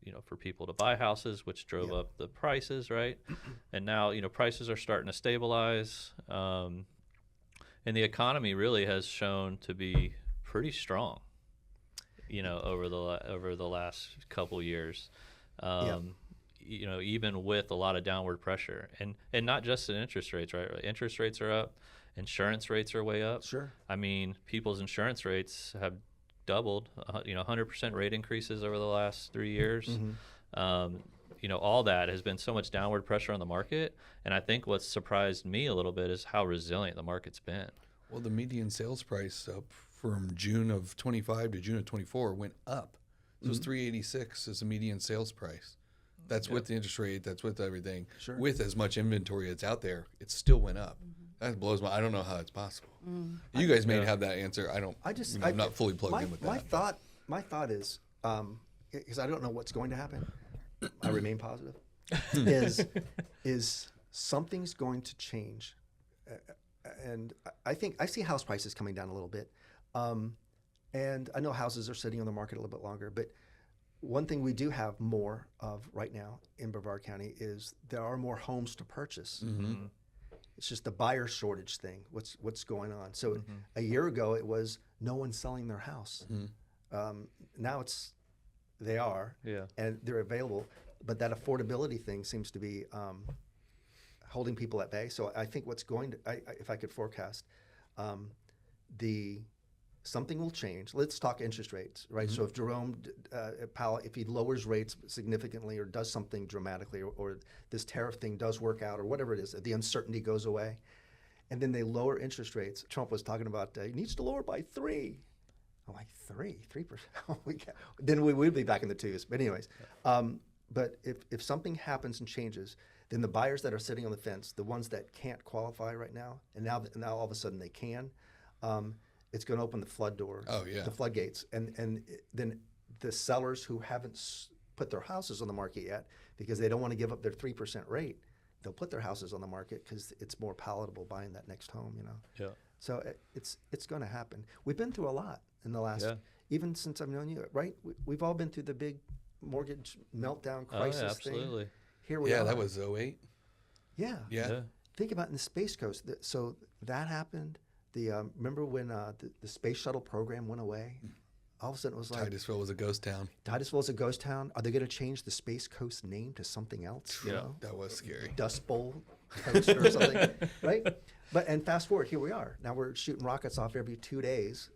you know, for people to buy houses, which drove up the prices, right? And now, you know, prices are starting to stabilize. And the economy really has shown to be pretty strong, you know, over the last couple years. You know, even with a lot of downward pressure, and not just in interest rates, right? Interest rates are up, insurance rates are way up. Sure. I mean, people's insurance rates have doubled. You know, 100% rate increases over the last 3 years. Mm-hmm. You know, all that has been so much downward pressure on the market, and I think what's surprised me a little bit is how resilient the market's been. Well, the median sales price up from June of 25 to June of 24 went up. So it was $386 as a median sales price. That's with the interest rate. That's with everything. Sure. With as much inventory that's out there, it still went up. That blows my. I don't know how it's possible. You guys may have that answer. I don't. I'm not fully plugged in with that. My thought is, because I don't know what's going to happen. I remain positive. is something's going to change, and I think I see house prices coming down a little bit, and I know houses are sitting on the market a little bit longer, but. One thing we do have more of right now in Brevard County is there are more homes to purchase. Mm-hmm. It's just the buyer shortage thing. What's going on? So a year ago it was no one's selling their house. Now they are, and they're available. But that affordability thing seems to be holding people at bay. So I think what's going to, if I could forecast, something will change. Let's talk interest rates, right? So if Jerome Powell, if he lowers rates significantly or does something dramatically, or this tariff thing does work out, or whatever it is, the uncertainty goes away, and then they lower interest rates. Trump was talking about he needs to lower by 3. I'm like, 3%? Then we would be back in the 2s. But anyways, but if something happens and changes, then the buyers that are sitting on the fence, the ones that can't qualify right now, and now all of a sudden they can, it's going to open the the floodgates, and then the sellers who haven't put their houses on the market yet because they don't want to give up their 3% rate, they'll put their houses on the market because it's more palatable buying that next home, you know. Yeah. So it's going to happen. We've been through a lot in the last, even since I've known you, right? We've all been through the big mortgage meltdown crisis absolutely. thing. Here we are. Yeah, that was 08. Yeah. Think about in the Space Coast. So that happened. Remember when the space shuttle program went away? All of a sudden it was like Titusville was a ghost town. Titusville is a ghost town. Are they going to change the Space Coast name to something else? Yeah, that was scary. Dust Bowl Coast or something, right? And fast forward, here we are. Now we're shooting rockets off every 2 days,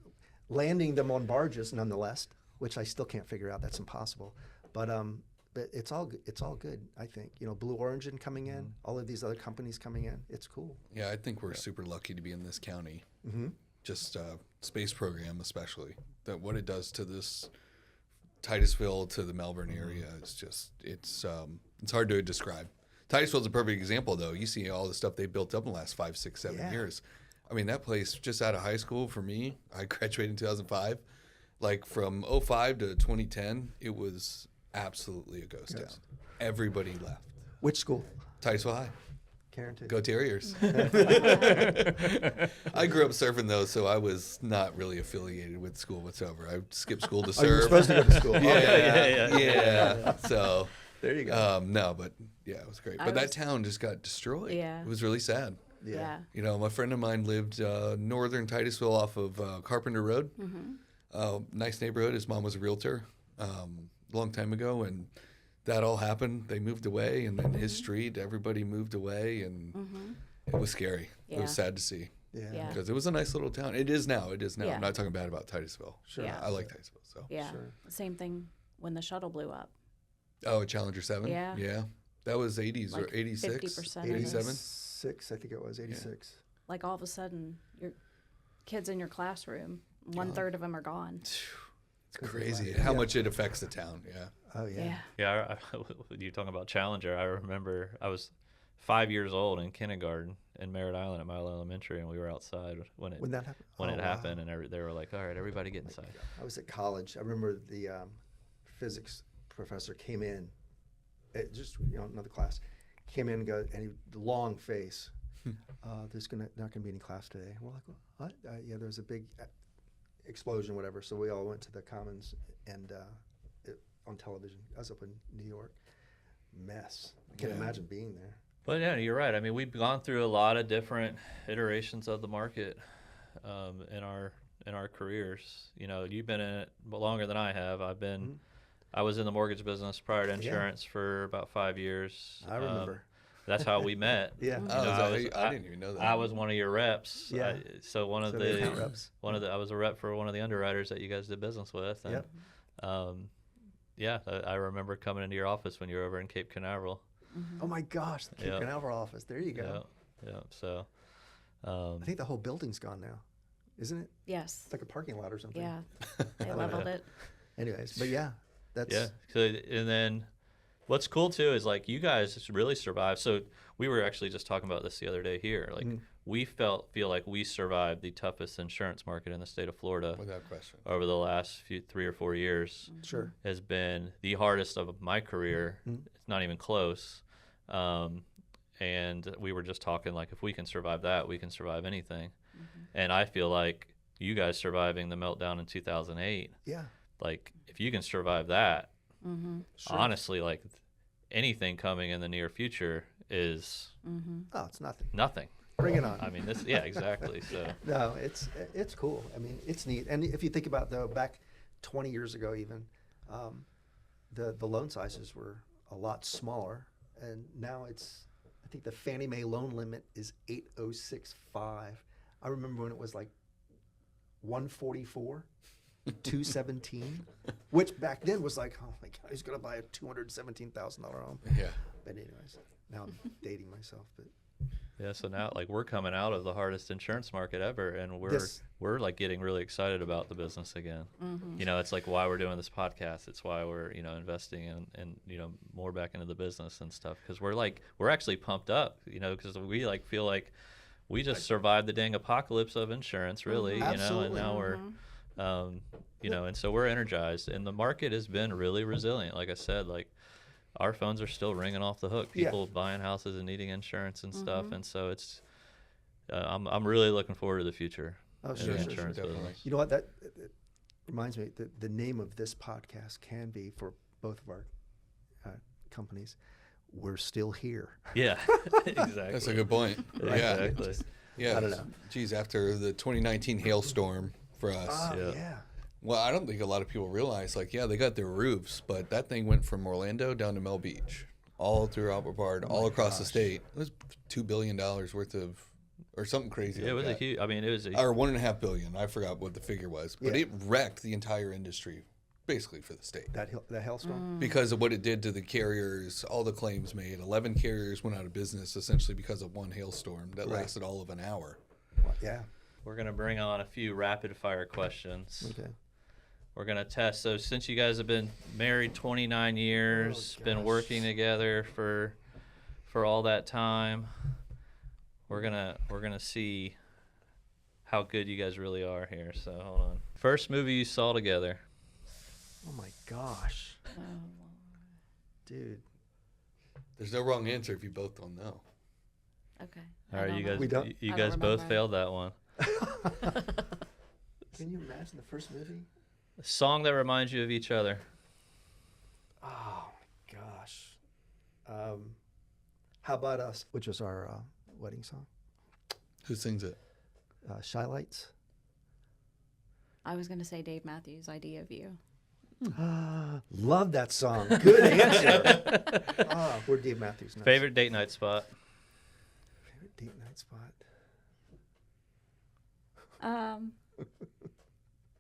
landing them on barges nonetheless, which I still can't figure out. That's impossible. But it's all good. I think Blue Origin coming in, all of these other companies coming in. It's cool. Yeah, I think we're super lucky to be in this county. Mm-hmm. Just space program, especially that what it does to this Titusville to the Melbourne area. It's just it's hard to describe. Titusville's a perfect example, though. You see all the stuff they built up in the last 5, 6, 7 years. I mean, that place just out of high school for me. I graduated in 2005. Like from 2005 to 2010, it was absolutely a ghost town. Everybody left. Which school? Titusville High. Karen Thaggard. Go Terriers. I grew up surfing, though, so I was not really affiliated with school whatsoever. I skipped school to surf. You were supposed to go to school. Yeah. So there you go. no, but yeah, it was great. But that town just got destroyed. Yeah. It was really sad. Yeah. You know, my friend of mine lived northern Titusville off of Carpenter Road. Nice neighborhood. His mom was a realtor a long time ago, and that all happened. They moved away, and then his street, everybody moved away, and it was scary. It Yeah. was sad to see. Yeah. Because it was a nice little town. It is now. It is now. Yeah. I'm not talking bad about Titusville. Sure. Yeah. I like Titusville. So. Yeah. Sure. Same thing when the shuttle blew up. Oh, Challenger 7? Yeah. Yeah. That was 80s or Like 86? 50% of it. 87? 86, I think it was 86. Like all of a sudden, your kids in your classroom, 1/3 of them are gone. It's crazy how much it affects the town. Yeah. Oh yeah. Yeah. Yeah, you talking about Challenger. I remember I was 5 years old in kindergarten in Merritt Island at Mile Elementary, and we were outside when it When that happened. when Oh, it wow. happened, and they were like, "All right, everybody get inside." I was at college. I remember the physics professor came in, just another class, came in and go, and he long face. There's not gonna be any class today. And we're like, what? Yeah, there was a big explosion, whatever. So we all went to the Commons and on television. I was up in New York. Mess. I can't imagine being there. But yeah, you're right. I mean, we've gone through a lot of different iterations of the market in our careers. You know, you've been in it longer than I have. I was in the mortgage business prior to insurance for about 5 years. I remember. That's how we met. Yeah. You Oh, know, I didn't even know that. I was one of your reps. Yeah. So one of So the account reps. I was a rep for one of the underwriters that you guys did business with. And, Yep. I remember coming into your office when you were over in Cape Canaveral. Oh my gosh, the Cape Yeah. Canaveral office. There you go. Yeah. So. I think the whole building's gone now, isn't it? Yes. It's like a parking lot or something. Yeah. They leveled it. Anyways, but yeah, that's Yeah. So, and then what's cool too is like you guys really survived. So we were actually just talking about this the other day here. Like we feel like we survived the toughest insurance market in the state of Florida Without question. over the last 3 or 4 years. sure. Has been the hardest of my career. It's not even close. And we were just talking like if we can survive that, we can survive anything. And I feel like you guys surviving the meltdown in 2008, Yeah. like if you can survive that, Sure. honestly, like anything coming in the near future is Oh, it's nothing. nothing. Bring it on. I mean, yeah, exactly. So No, it's cool. I mean, it's neat. And if you think about back 20 years ago, even the loan sizes were a lot smaller, and now I think the Fannie Mae loan limit is 806.5. I remember when it was like 144, 217, which back then was like, oh my God, he's gonna buy a $217,000 home. Yeah. But anyways, now I'm dating myself, but. yeah, so now like we're coming out of the hardest insurance market ever, and This- we're like getting really excited about the business again. You know, it's like why we're doing this podcast. It's why we're investing in more back into the business and stuff because we're actually pumped up. Because we like feel like we just survived the dang apocalypse of insurance, really. And Absolutely. now we're. And so we're energized, and the market has been really resilient. Like I said, like our phones are still ringing off the hook. Yeah. People buying houses and needing insurance and stuff, and so it's. I'm really looking forward to the future. Oh, in sure, the sure, insurance definitely. business. You know what? That reminds me. The name of this podcast can be for both of our companies. We're still here. Yeah, exactly. That's a good point. Yeah. Exactly. Yeah. I don't know. Geez, after the 2019 hailstorm for us. Oh Yeah. yeah. Well, I don't think a lot of people realize, like, yeah, they got their roofs, but that thing went from Orlando down to Mel Beach, all through Albert Bard, all across the state. It was $2 billion worth of, or something crazy. Yeah, it like was a that. huge. I mean, it was a. Or $1.5 billion. I forgot what the figure was, but Yeah. it wrecked the entire industry, basically for the state, That hailstorm. because of what it did to the carriers. All the claims made. 11 carriers went out of business essentially because of one hailstorm that Right. lasted all of an hour. Yeah. We're gonna bring on a few rapid fire questions. Okay. We're gonna test. So since you guys have been married 29 years, Oh, been gosh. working together for all that time, we're gonna see how good you guys really are here. So hold on. First movie you saw together. Oh my gosh, Oh, dude. There's no wrong answer if you both don't know. okay. All right, you guys. We don't- You I guys don't both remember. failed that one. Can you imagine the first movie? A song that reminds you of each other. Oh my gosh. How About Us, which was our wedding song. Who sings it? Shy Lights. I was going to say Dave Matthews' Idea of You. Love that song. Good answer. We're Dave Matthews. Nice. Favorite date night spot? Favorite date night spot.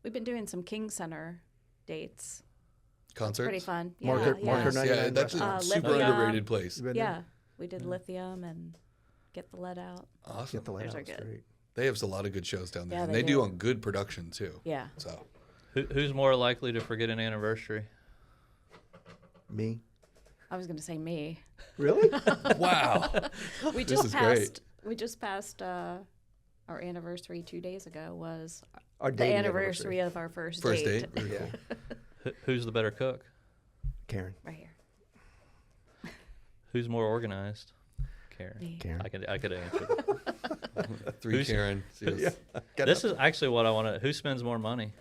We've been doing some King Center dates. Concerts? Pretty fun. Marker yeah. 99 Yeah, that's a super Lithium. underrated place. You been Yeah, there? we did Lithium and Get the Lead Out. Awesome. Get the light Those out. are It's good. great. They have a lot of good shows down there. Yeah, and they they do do. on good production, too. Yeah. So, Who's more likely to forget an anniversary? Me? I was going to say me. Really? wow. We This just is passed. great. We just passed our anniversary 2 days ago. Was Our the dating anniversary of our first First date. date? Very Yeah. cool. Who's the better cook? Karen. Right here. Who's more organized? Karen. Me. Karen. I could answer that. Three Who's- Karen. Yes. This is actually what I want to. Who spends more money?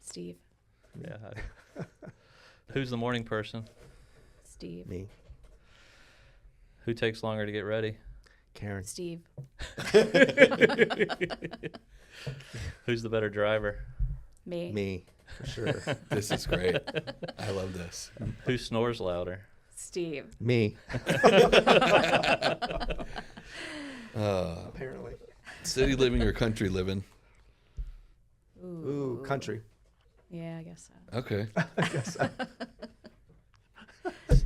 Steve. Yeah. Who's the morning person? Steve. Me. Who takes longer to get ready? Karen. Steve. Who's the better driver? Me. Me. For sure. This is great. I love this. Who snores louder? Steve. Me. Uh, Apparently. city living or country living? Ooh, country. Yeah, I guess so. Okay. I guess so.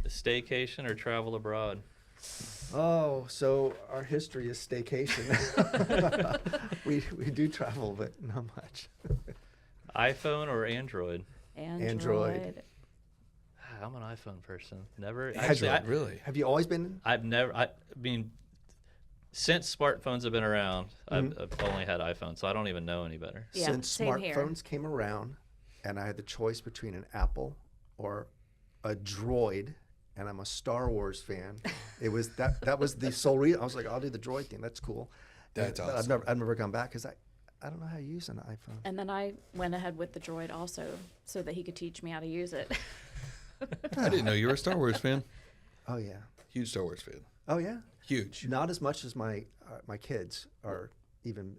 Staycation or travel abroad? Oh, so our history is staycation. we do travel, but not much. iPhone or Android? Android. I'm an iPhone person. Never. Has Actually, your- Really? Have you always been? I've never. I mean, since smartphones have been around, I've only had iPhone, so I don't even know any better. Yeah, Since same here. smartphones came around, and I had the choice between an Apple or a Droid, and I'm a Star Wars fan. It was that was the sole reason. I was like, I'll do the Droid thing. That's cool. That's But awesome. I've never gone back because I don't know how to use an iPhone. And then I went ahead with the Droid also so that he could teach me how to use it. I didn't know you were a Star Wars fan. Oh yeah. Huge Star Wars fan. Oh yeah. Huge. Not as much as my kids are even.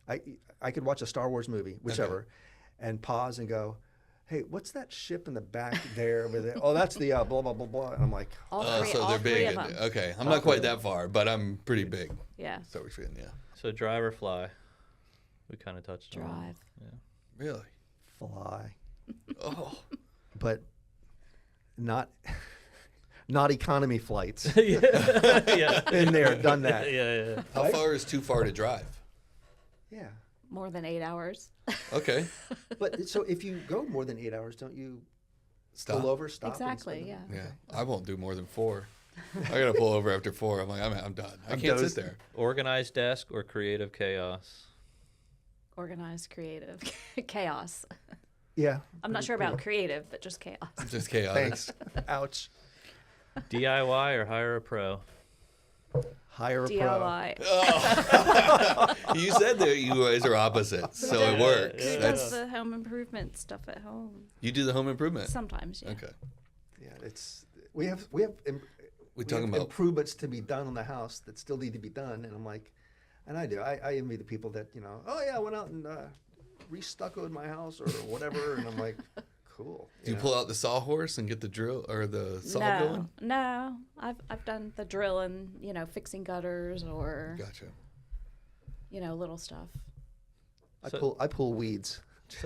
I could watch a Star Wars movie, whichever, and pause and go, "Hey, what's that ship in the back there?" With it? Oh, that's the blah blah blah blah. And I'm like, All three, So all they're three big. of them. Okay. I'm not quite that far, but I'm pretty big. Yeah. Star Wars fan, yeah. So drive or fly? We kind of touched on. Drive. Really? fly, Oh. but not economy flights. Yeah. Been there, done that. Yeah. How Right? far is too far to drive? Yeah, More than 8 hours. Okay. but so if you go more than 8 hours, don't you Stop. pull over, stop? and Exactly, spend the- yeah. Yeah. I won't do more than 4. I gotta pull over after 4. I'm like, I'm done. I I'm can't dozed. sit there. Organized desk or creative chaos? Organized, creative, chaos. Yeah. I'm not pretty sure about cool. creative, but just chaos. Just chaos. Thanks. Ouch. DIY or hire a pro? Hire a pro. DIY. You said that you guys are opposites, so it works. Who That's does the home improvement stuff at home? you do the home improvement. Sometimes, yeah. Okay. Yeah, it's we have We're talking about improvements to be done on the house that still need to be done, and I'm like, and I do. I envy the people that oh yeah, I went out and re-stuccoed my house or whatever, and I'm like, cool. do you know? pull out the sawhorse and get the drill or the saw No, going? no. I've done the drilling, fixing gutters or Gotcha. little stuff. I pull weeds.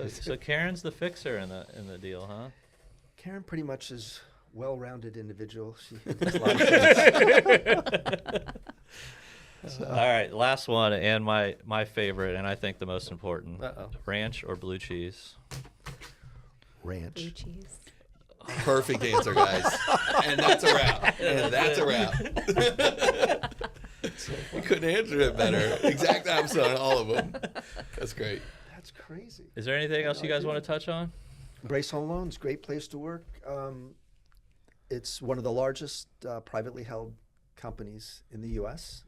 So Karen's the fixer in the deal, huh? Karen pretty much is well-rounded individual. She does a lot of things. All right, last one and my favorite, and I think the most important: Uh-oh. ranch or blue cheese? Ranch. Blue cheese. Perfect answer, guys. And that's a wrap. And that's a wrap. You couldn't answer it better. Exact answer on all of them. That's great. That's crazy. Is there anything else you guys want to touch on? Brace Home Loans, great place to work. It's one of the largest privately held companies in the U.S.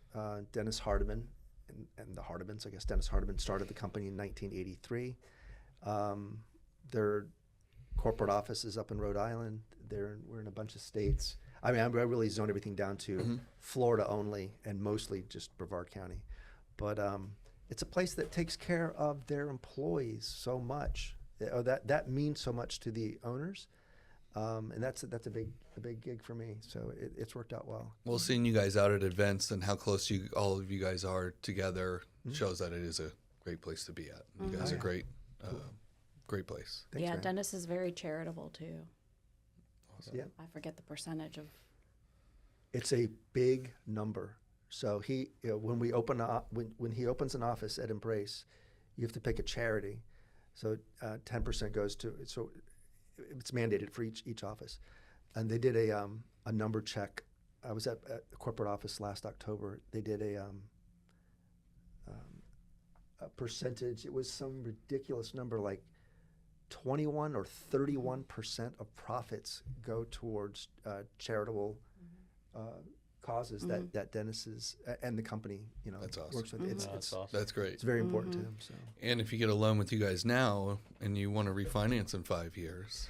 Dennis Hardiman and the Hardimans, I guess Dennis Hardiman started the company in 1983. Their corporate office is up in Rhode Island. We're in a bunch of states. I mean, I really zone everything down to Florida only and mostly just Brevard County. but it's a place that takes care of their employees so much. That means so much to the owners, and that's a big gig for me. So it's worked out well. Well, seeing you guys out at events and how close all of you guys are together shows that it is a great place to be at. You guys are great, great place. Thanks, yeah, man. Dennis is very charitable too. Awesome. Yeah. I forget the percentage of. It's a big number. So when we open when he opens an office at Embrace, you have to pick a charity. So 10% goes to. So it's mandated for each office, and they did a number check. I was at the corporate office last October. They did a percentage. It was some ridiculous number, like 21 or 31% of profits go towards charitable causes that Dennis's and the company That's awesome. works with. It's awesome. That's great. it's very important to him. So And if you get a loan with you guys now and you want to refinance in 5 years,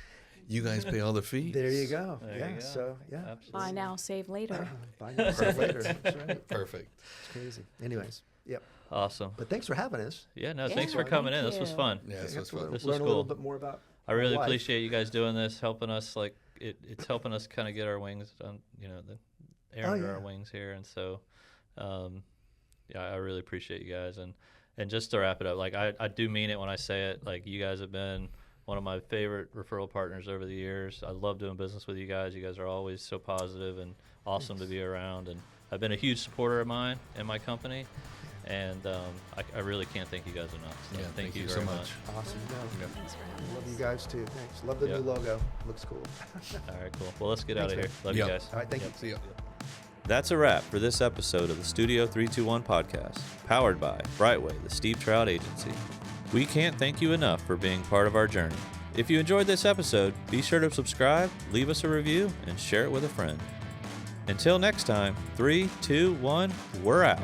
you guys pay all the fees. there you go. There yeah. you go. So yeah. Absolutely. Buy now, save later. Buy now, save later. That's right. Perfect. It's crazy. Anyways, yep. Awesome. But thanks for having us. Yeah, no, Yeah, thanks for coming in. thank This was you. fun. Yeah, this Got was to fun. This learn was a little cool. bit more about. I really life. appreciate you guys doing this, helping us. Like it's helping us kind of get our wings, the air under our yeah. wings here. And so, yeah, I really appreciate you guys. And just to wrap it up, like I do mean it when I say it. Like you guys have been one of my favorite referral partners over the years. I love doing business with you guys. You guys are always so positive and awesome to be around. And I've been a huge supporter of mine and my company. And I really can't thank you guys enough. So Yeah, thank you so very much. Awesome. Yeah. Thanks for having Love us. you guys too. Thanks. Love the Yeah. new logo. Looks cool. All right, cool. Well, let's get out of Thanks, here. Love Yep. you guys. All right. Thank you. See ya. That's a wrap for this episode of the Studio 321 podcast, powered by Brightway, the Steve Trout Agency. We can't thank you enough for being part of our journey. If you enjoyed this episode, be sure to subscribe, leave us a review, and share it with a friend. Until next time, 3, 2, 1, we're out.